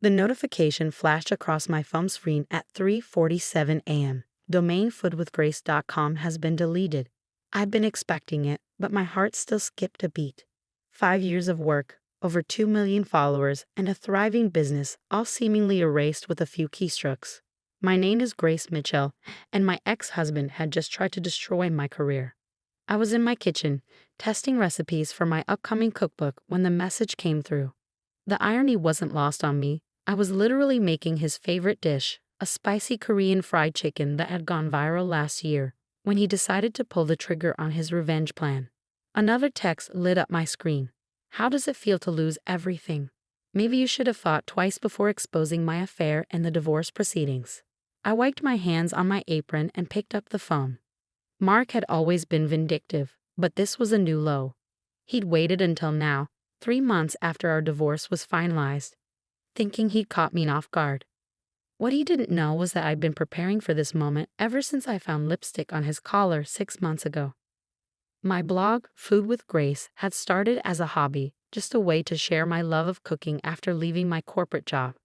The notification flashed across my phone screen at 3:47 a.m. Domain foodwithgrace.com has been deleted. I'd been expecting it, but my heart still skipped a beat. 5 years of work, over 2 million followers, and a thriving business, all seemingly erased with a few keystrokes. My name is Grace Mitchell, and my ex-husband had just tried to destroy my career. I was in my kitchen, testing recipes for my upcoming cookbook when the message came through. The irony wasn't lost on me. I was literally making his favorite dish, a spicy Korean fried chicken that had gone viral last year, when he decided to pull the trigger on his revenge plan. Another text lit up my screen. How does it feel to lose everything? Maybe you should have thought twice before exposing my affair and the divorce proceedings. I wiped my hands on my apron and picked up the phone. Mark had always been vindictive, but this was a new low. He'd waited until now, 3 months after our divorce was finalized, thinking he'd caught me off guard. What he didn't know was that I'd been preparing for this moment ever since I found lipstick on his collar 6 months ago. My blog, Food with Grace, had started as a hobby, just a way to share my love of cooking after leaving my corporate job.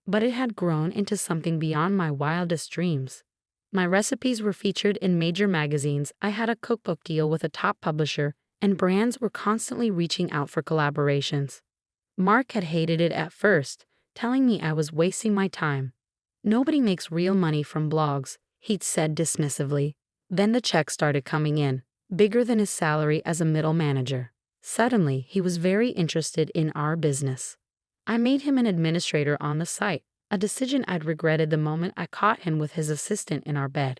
But it had grown into something beyond my wildest dreams. My recipes were featured in major magazines, I had a cookbook deal with a top publisher, and brands were constantly reaching out for collaborations. Mark had hated it at first, telling me I was wasting my time. Nobody makes real money from blogs, he'd said dismissively. Then the checks started coming in, bigger than his salary as a middle manager. Suddenly, he was very interested in our business. I made him an administrator on the site, a decision I'd regretted the moment I caught him with his assistant in our bed.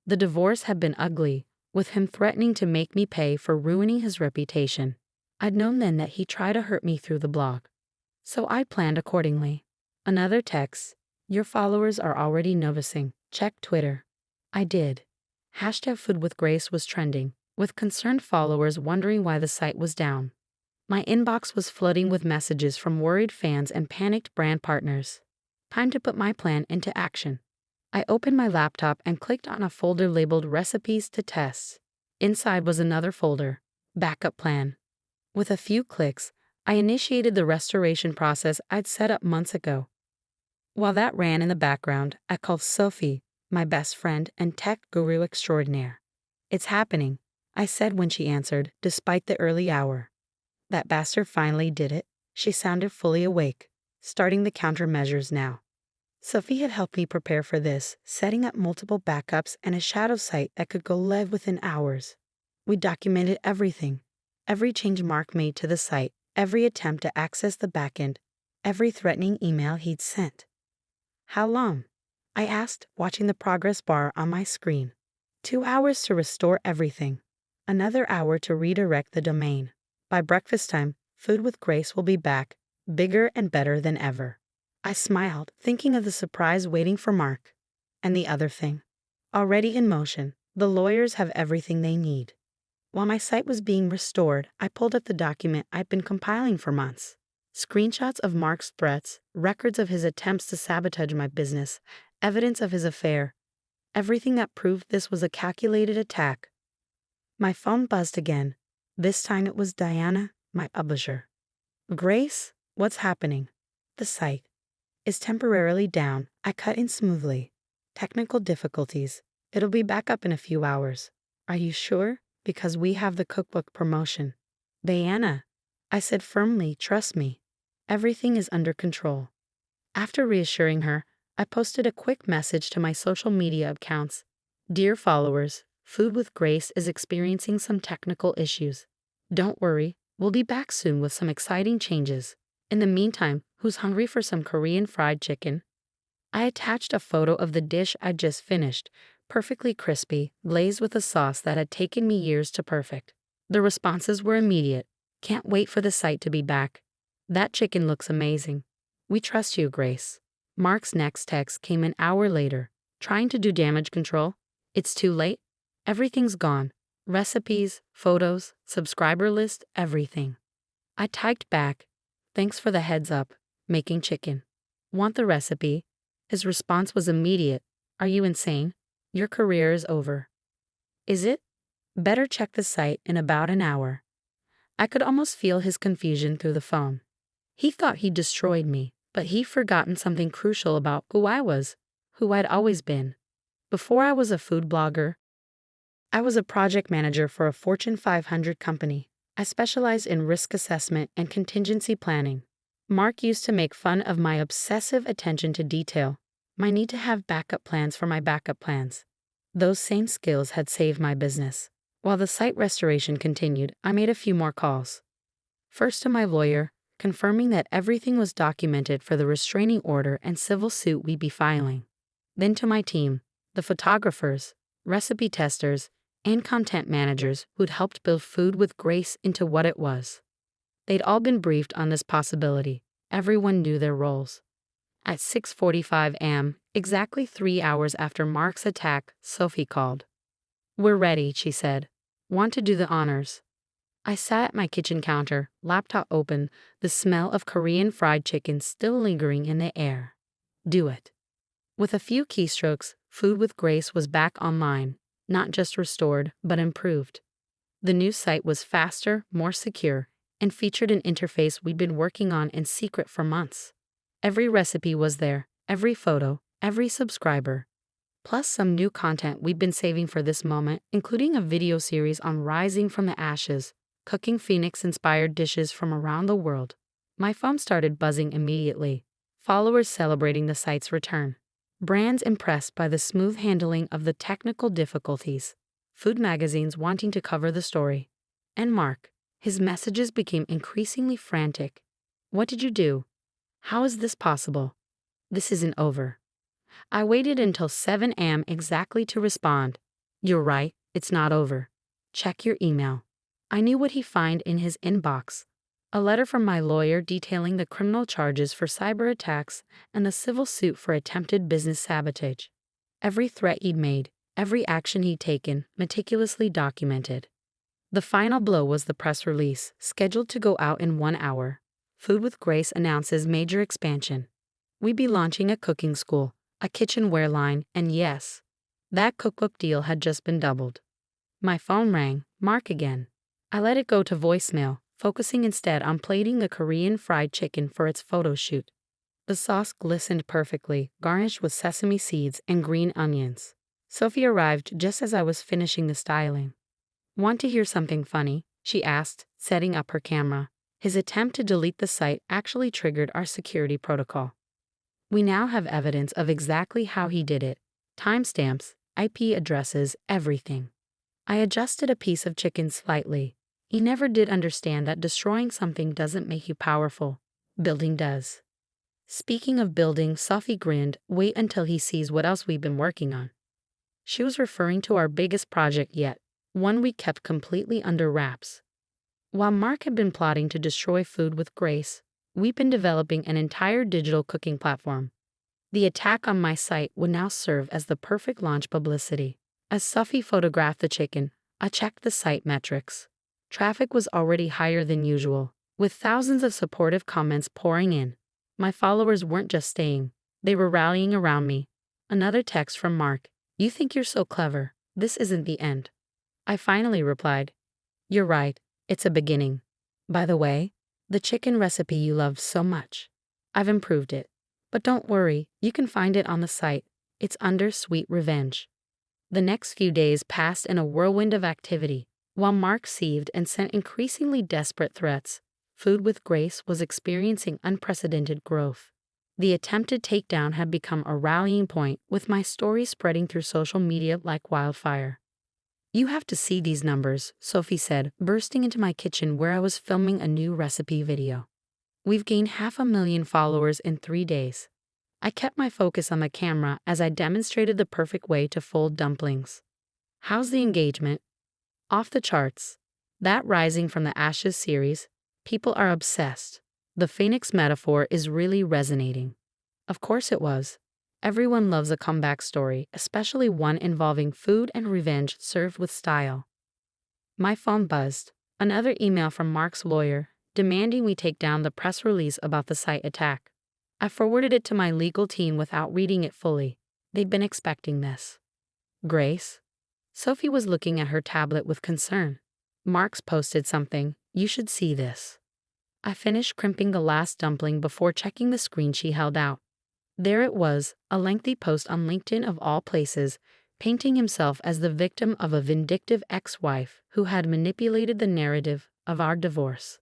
The divorce had been ugly, with him threatening to make me pay for ruining his reputation. I'd known then that he'd try to hurt me through the blog. So I planned accordingly. Another text. Your followers are already noticing. Check Twitter. I did. #FoodWithGrace was trending, with concerned followers wondering why the site was down. My inbox was flooding with messages from worried fans and panicked brand partners. Time to put my plan into action. I opened my laptop and clicked on a folder labeled Recipes to Test. Inside was another folder, Backup Plan. With a few clicks, I initiated the restoration process I'd set up months ago. While that ran in the background, I called Sophie, my best friend and tech guru extraordinaire. It's happening, I said when she answered, despite the early hour. That bastard finally did it. She sounded fully awake, starting the countermeasures now. Sophie had helped me prepare for this, setting up multiple backups and a shadow site that could go live within hours. We documented everything. Every change Mark made to the site, every attempt to access the backend, every threatening email he'd sent. How long? I asked, watching the progress bar on my screen. 2 hours to restore everything. Another hour to redirect the domain. By breakfast time, Food with Grace will be back, bigger and better than ever. I smiled, thinking of the surprise waiting for Mark. And the other thing. Already in motion, the lawyers have everything they need. While my site was being restored, I pulled up the document I'd been compiling for months. Screenshots of Mark's threats, records of his attempts to sabotage my business, evidence of his affair. Everything that proved this was a calculated attack. My phone buzzed again. This time it was Diana, my publisher. Grace, what's happening? The site is temporarily down. I cut in smoothly. Technical difficulties. It'll be back up in a few hours. Are you sure? Because we have the cookbook promotion. Diana, I said firmly, trust me. Everything is under control. After reassuring her, I posted a quick message to my social media accounts. Dear followers, Food with Grace is experiencing some technical issues. Don't worry, we'll be back soon with some exciting changes. In the meantime, who's hungry for some Korean fried chicken? I attached a photo of the dish I'd just finished, perfectly crispy, glazed with a sauce that had taken me years to perfect. The responses were immediate. Can't wait for the site to be back. That chicken looks amazing. We trust you, Grace. Mark's next text came an hour later. Trying to do damage control? It's too late. Everything's gone. Recipes, photos, subscriber list, everything. I typed back, thanks for the heads up, making chicken. Want the recipe? His response was immediate. Are you insane? Your career is over. Is it? Better check the site in about an hour. I could almost feel his confusion through the phone. He thought he'd destroyed me, But he'd forgotten something crucial about who I was, who I'd always been. Before I was a food blogger, I was a project manager for a Fortune 500 company. I specialized in risk assessment and contingency planning. Mark used to make fun of my obsessive attention to detail, my need to have backup plans for my backup plans. Those same skills had saved my business. While the site restoration continued, I made a few more calls. First to my lawyer, confirming that everything was documented for the restraining order and civil suit we'd be filing. Then to my team, the photographers, recipe testers, and content managers who'd helped build Food with Grace into what it was. They'd all been briefed on this possibility. Everyone knew their roles. At 6:45 a.m., exactly 3 hours after Mark's attack, Sophie called. "We're ready," she said. "Want to do the honors?" I sat at my kitchen counter, laptop open, the smell of Korean fried chicken still lingering in the air. Do it. With a few keystrokes, Food with Grace was back online, not just restored, but improved. The new site was faster, more secure, and featured an interface we'd been working on in secret for months. Every recipe was there, every photo, every subscriber. Plus some new content we'd been saving for this moment, including a video series on rising from the ashes, cooking Phoenix-inspired dishes from around the world. My phone started buzzing immediately, followers celebrating the site's return. Brands impressed by the smooth handling of the technical difficulties. Food magazines wanting to cover the story. And Mark, his messages became increasingly frantic. "What did you do? How is this possible? This isn't over." I waited until 7 a.m. exactly to respond. "You're right, it's not over. Check your email." I knew what he'd find in his inbox. A letter from my lawyer detailing the criminal charges for cyber attacks and the civil suit for attempted business sabotage. Every threat he'd made, every action he'd taken, meticulously documented. The final blow was the press release, scheduled to go out in 1 hour. Food with Grace announces major expansion. We'd be launching a cooking school, a kitchenware line, and yes, that cookbook deal had just been doubled. My phone rang, Mark again. I let it go to voicemail, focusing instead on plating the Korean fried chicken for its photo shoot. The sauce glistened perfectly, garnished with sesame seeds and green onions. Sophie arrived just as I was finishing the styling. "Want to hear something funny?" she asked, setting up her camera. His attempt to delete the site actually triggered our security protocol. We now have evidence of exactly how he did it. Timestamps, IP addresses, everything. I adjusted a piece of chicken slightly. He never did understand that destroying something doesn't make you powerful. Building does. Speaking of building, Sophie grinned. "Wait until he sees what else we've been working on." She was referring to our biggest project yet, one we kept completely under wraps. While Mark had been plotting to destroy Food with Grace, we've been developing an entire digital cooking platform. The attack on my site would now serve as the perfect launch publicity. As Sophie photographed the chicken, I checked the site metrics. Traffic was already higher than usual, with thousands of supportive comments pouring in. My followers weren't just staying, they were rallying around me. Another text from Mark. "You think you're so clever. This isn't the end." I finally replied, "You're right, it's a beginning. By the way, the chicken recipe you loved so much, I've improved it. But don't worry, you can find it on the site. It's under Sweet Revenge." The next few days passed in a whirlwind of activity. While Mark seethed and sent increasingly desperate threats, Food with Grace was experiencing unprecedented growth. The attempted takedown had become a rallying point, with my story spreading through social media like wildfire. "You have to see these numbers," Sophie said, bursting into my kitchen where I was filming a new recipe video. "We've gained 500,000 followers in 3 days." I kept my focus on the camera as I demonstrated the perfect way to fold dumplings. "How's the engagement?" "Off the charts. That Rising from the Ashes series, people are obsessed. The Phoenix metaphor is really resonating." Of course it was. Everyone loves a comeback story, especially one involving food and revenge served with style. My phone buzzed. Another email from Mark's lawyer, demanding we take down the press release about the site attack. I forwarded it to my legal team without reading it fully. They'd been expecting this. "Grace?" Sophie was looking at her tablet with concern. "Mark's posted something. You should see this." I finished crimping the last dumpling before checking the screen she held out. There it was, a lengthy post on LinkedIn of all places, painting himself as the victim of a vindictive ex-wife who had manipulated the narrative of our divorce.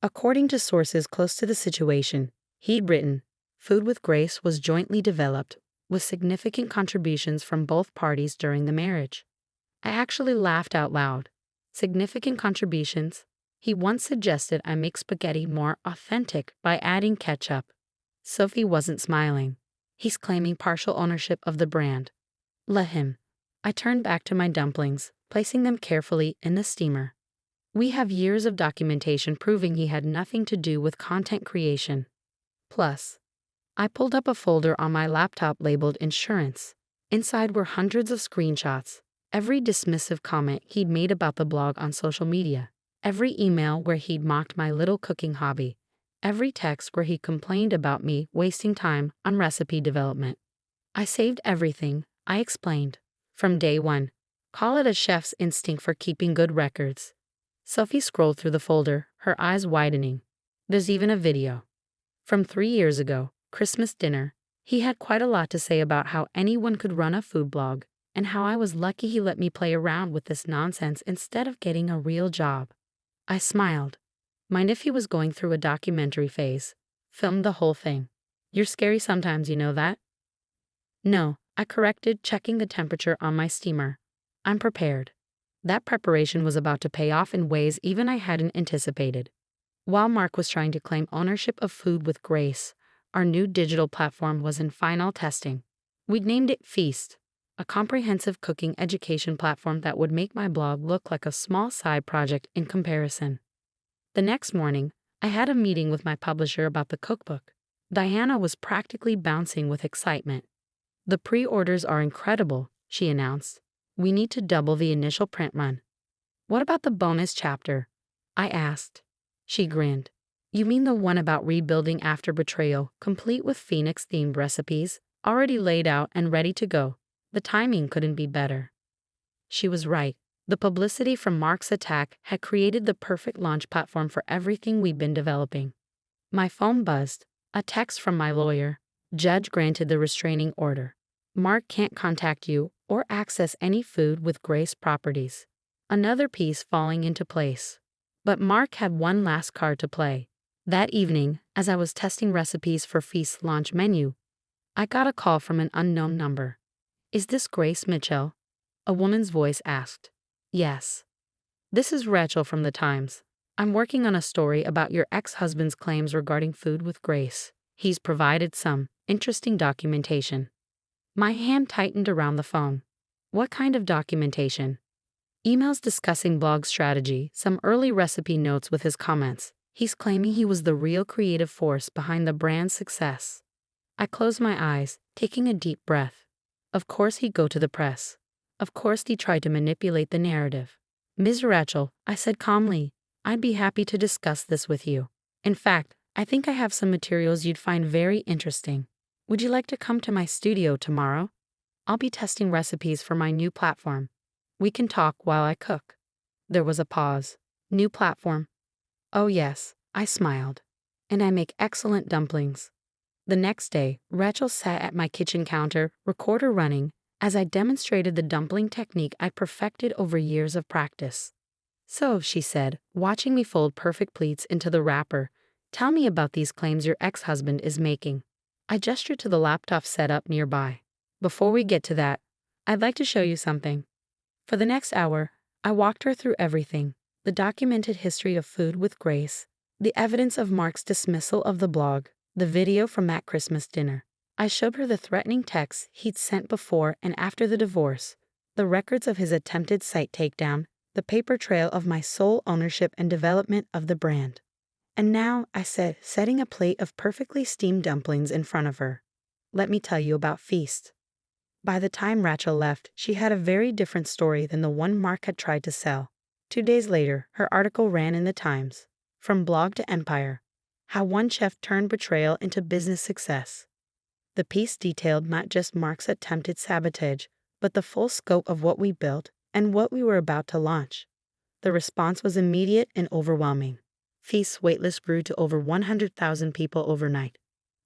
According to sources close to the situation, he'd written, Food with Grace was jointly developed, with significant contributions from both parties during the marriage. I actually laughed out loud. Significant contributions? He once suggested I make spaghetti more authentic by adding ketchup. Sophie wasn't smiling. He's claiming partial ownership of the brand. Let him. I turned back to my dumplings, placing them carefully in the steamer. We have years of documentation proving he had nothing to do with content creation. Plus, I pulled up a folder on my laptop labeled Insurance. Inside were hundreds of screenshots, every dismissive comment he'd made about the blog on social media, every email where he'd mocked my little cooking hobby, every text where he complained about me wasting time on recipe development. I saved everything, I explained. From day one. Call it a chef's instinct for keeping good records. Sophie scrolled through the folder, her eyes widening. There's even a video. From 3 years ago, Christmas dinner. He had quite a lot to say about how anyone could run a food blog, and how I was lucky he let me play around with this nonsense instead of getting a real job. I smiled. Mind if he was going through a documentary phase? Filmed the whole thing. You're scary sometimes, you know that? No, I corrected, checking the temperature on my steamer. I'm prepared. That preparation was about to pay off in ways even I hadn't anticipated. While Mark was trying to claim ownership of Food with Grace, our new digital platform was in final testing. We'd named it Feast, a comprehensive cooking education platform that would make my blog look like a small side project in comparison. The next morning, I had a meeting with my publisher about the cookbook. Diana was practically bouncing with excitement. The pre-orders are incredible, she announced. We need to double the initial print run. What about the bonus chapter? I asked. She grinned. You mean the one about rebuilding after betrayal, complete with Phoenix-themed recipes, already laid out and ready to go? The timing couldn't be better. She was right. The publicity from Mark's attack had created the perfect launch platform for everything we'd been developing. My phone buzzed. A text from my lawyer. Judge granted the restraining order. Mark can't contact you or access any Food with Grace properties. Another piece falling into place. But Mark had one last card to play. That evening, as I was testing recipes for Feast's launch menu, I got a call from an unknown number. Is this Grace Mitchell? A woman's voice asked. Yes. This is Rachel from the Times. I'm working on a story about your ex-husband's claims regarding Food with Grace. He's provided some interesting documentation. My hand tightened around the phone. What kind of documentation? Emails discussing blog strategy, some early recipe notes with his comments. He's claiming he was the real creative force behind the brand's success. I closed my eyes, taking a deep breath. Of course he'd go to the press. Of course he tried to manipulate the narrative. Ms. Rachel, I said calmly, I'd be happy to discuss this with you. In fact, I think I have some materials you'd find very interesting. Would you like to come to my studio tomorrow? I'll be testing recipes for my new platform. We can talk while I cook. There was a pause. New platform. Oh yes, I smiled. And I make excellent dumplings. The next day, Rachel sat at my kitchen counter, recorder running, as I demonstrated the dumpling technique I'd perfected over years of practice. So, she said, watching me fold perfect pleats into the wrapper, tell me about these claims your ex-husband is making. I gestured to the laptop set up nearby. Before we get to that, I'd like to show you something. For the next hour, I walked her through everything. The documented history of Food with Grace, the evidence of Mark's dismissal of the blog, the video from that Christmas dinner. I showed her the threatening texts he'd sent before and after the divorce, the records of his attempted site takedown, the paper trail of my sole ownership and development of the brand. And now, I said, setting a plate of perfectly steamed dumplings in front of her. Let me tell you about Feast. By the time Rachel left, she had a very different story than the one Mark had tried to sell. 2 days later, her article ran in the Times. From blog to empire. How one chef turned betrayal into business success. The piece detailed not just Mark's attempted sabotage, but the full scope of what we built and what we were about to launch. The response was immediate and overwhelming. Feast's waitlist grew to over 100,000 people overnight.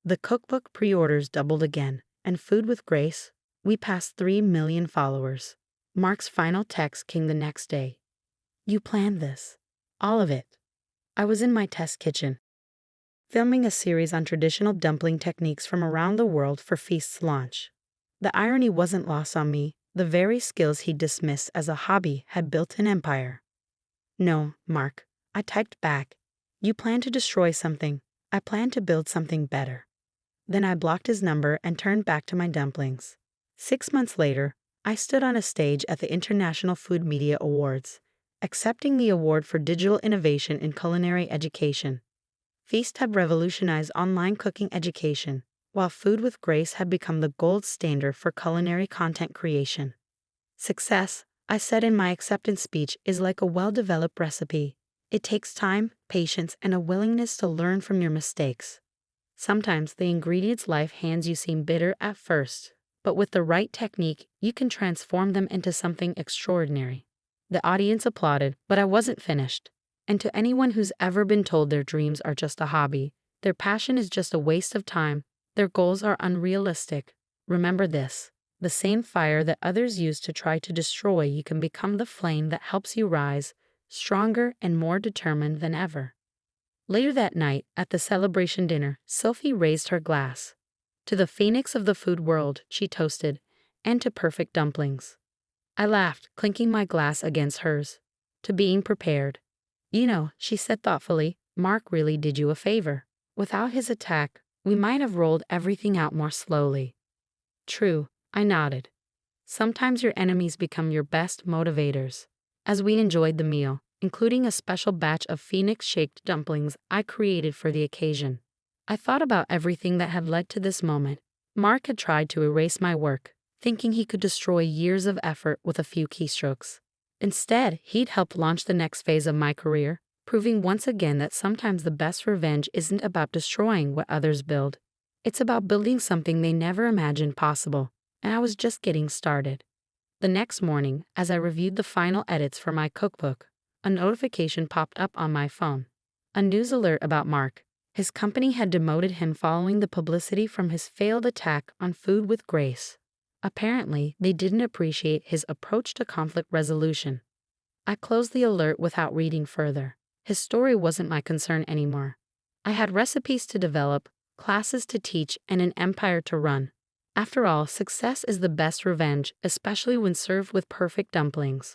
The cookbook pre-orders doubled again, and Food with Grace, we passed 3 million followers. Mark's final text came the next day. You planned this. All of it. I was in my test kitchen, filming a series on traditional dumpling techniques from around the world for Feast's launch. The irony wasn't lost on me. The very skills he dismissed as a hobby had built an empire. No, Mark, I typed back. You plan to destroy something. I plan to build something better. Then I blocked his number and turned back to my dumplings. 6 months later, I stood on a stage at the International Food Media Awards, accepting the award for digital innovation in culinary education. Feast had revolutionized online cooking education, while Food with Grace had become the gold standard for culinary content creation. Success, I said in my acceptance speech, is like a well-developed recipe. It takes time, patience, and a willingness to learn from your mistakes. Sometimes the ingredients life hands you seem bitter at first, but with the right technique, you can transform them into something extraordinary. The audience applauded, but I wasn't finished. And to anyone who's ever been told their dreams are just a hobby, their passion is just a waste of time, their goals are unrealistic, remember this. The same fire that others use to try to destroy you can become the flame that helps you rise, stronger and more determined than ever. Later that night, at the celebration dinner, Sophie raised her glass. To the phoenix of the food world, she toasted, and to perfect dumplings. I laughed, clinking my glass against hers. To being prepared. You know, she said thoughtfully, Mark really did you a favor. Without his attack, we might have rolled everything out more slowly. True, I nodded. Sometimes your enemies become your best motivators. As we enjoyed the meal, including a special batch of phoenix-shaped dumplings I created for the occasion, I thought about everything that had led to this moment. Mark had tried to erase my work, thinking he could destroy years of effort with a few keystrokes. Instead, he'd helped launch the next phase of my career, proving once again that sometimes the best revenge isn't about destroying what others build. It's about building something they never imagined possible, and I was just getting started. The next morning, as I reviewed the final edits for my cookbook, a notification popped up on my phone. A news alert about Mark. His company had demoted him following the publicity from his failed attack on Food with Grace. Apparently, they didn't appreciate his approach to conflict resolution. I closed the alert without reading further. His story wasn't my concern anymore. I had recipes to develop, classes to teach, and an empire to run. After all, success is the best revenge, especially when served with perfect dumplings.